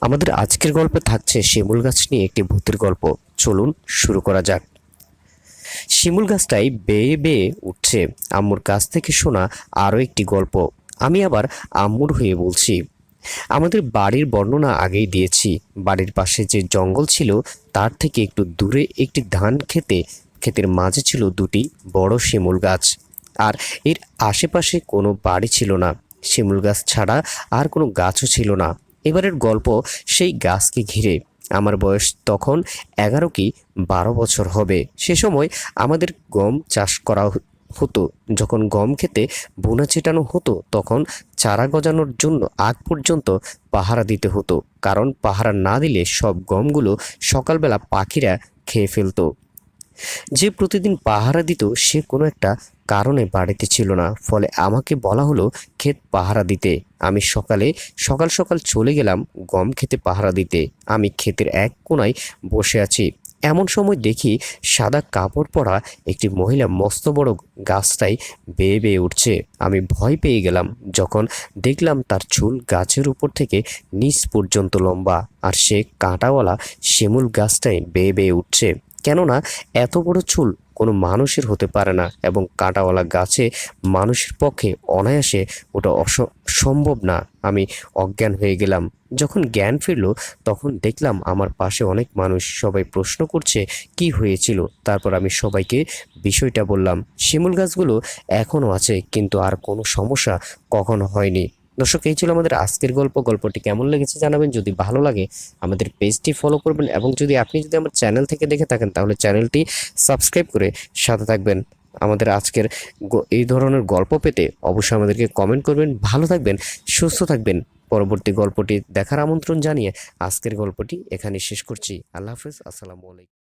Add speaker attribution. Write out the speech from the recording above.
Speaker 1: আমাদের আজকের গল্পে থাকছে শিমুল গাছ নিয়ে একটি ভূতের গল্প। চলুন শুরু করা যাক। শিমুল গাছটাই বেয়ে বেয়ে উঠছে। আম্মুর কাছ থেকে শোনা আরও একটি গল্প আমি আবার আম্মুর হয়ে বলছি। আমাদের বাড়ির বর্ণনা আগেই দিয়েছি। বাড়ির পাশে যে জঙ্গল ছিল তার থেকে একটু দূরে একটি ধান ক্ষেতের মাঝে ছিল দুটি বড় শিমুল গাছ। আর এর আশেপাশে কোনো বাড়ি ছিল না। শিমুল গাছ ছাড়া আর কোনো গাছও ছিল না। এবারের গল্প সেই গাছকে ঘিরে। আমার বয়স তখন 11 কি 12 বছর হবে। সে সময় আমাদের গম চাষ করা হতো। যখন গম খেতে বোনা ছেটানো হতো তখন চারা গজানোর জন্য আগ পর্যন্ত পাহারা দিতে হতো, কারণ পাহারা না দিলে সব গমগুলো সকালবেলা পাখিরা খেয়ে ফেলতো। যে প্রতিদিন পাহারা দিত সে কোনো একটা কারণে বাড়িতে ছিল না, ফলে আমাকে বলা হলো ক্ষেত পাহারা দিতে। আমি সকাল সকাল চলে গেলাম গম খেতে পাহারা দিতে। আমি ক্ষেতের এক কোণায় বসে আছি। এমন সময় দেখি সাদা কাপড় পরা একটি মহিলা মস্ত বড় গাছটাই বেয়ে বেয়ে উঠছে। আমি ভয় পেয়ে গেলাম যখন দেখলাম তার চুল গাছের উপর থেকে নিচ পর্যন্ত লম্বা, আর সে কাঁটাওয়ালা শিমুল গাছটাই বেয়ে বেয়ে উঠছে। কেননা এত বড় চুল কোনো মানুষের হতে পারে না, এবং কাঁটাওয়ালা গাছে মানুষের পক্ষে অনায়াসে ওটা সম্ভব না। আমি অজ্ঞান হয়ে গেলাম। যখন জ্ঞান ফিরল তখন দেখলাম আমার পাশে অনেক মানুষ, সবাই প্রশ্ন করছে কি হয়েছিল। তারপর আমি সবাইকে বিষয়টা বললাম। শিমুল গাছগুলো এখনও আছে, কিন্তু আর কোনো সমস্যা কখনো হয়নি। দর্শক, এই ছিল আমাদের আজকের গল্প। গল্পটি কেমন লেগেছে জানাবেন। যদি ভালো লাগে আমাদের পেজটি ফলো করবেন, এবং যদি আমার চ্যানেল থেকে দেখে থাকেন তাহলে চ্যানেলটি সাবস্ক্রাইব করে সাথে থাকবেন। আমাদের আজকের এই ধরনের গল্প পেতে অবশ্যই আমাদেরকে কমেন্ট করবেন। ভালো থাকবেন, সুস্থ থাকবেন। পরবর্তী গল্পটি দেখার আমন্ত্রণ জানিয়ে আজকের গল্পটি এখানে শেষ করছি। আল্লাহ হাফেজ, আসসালামু আলাইকুম।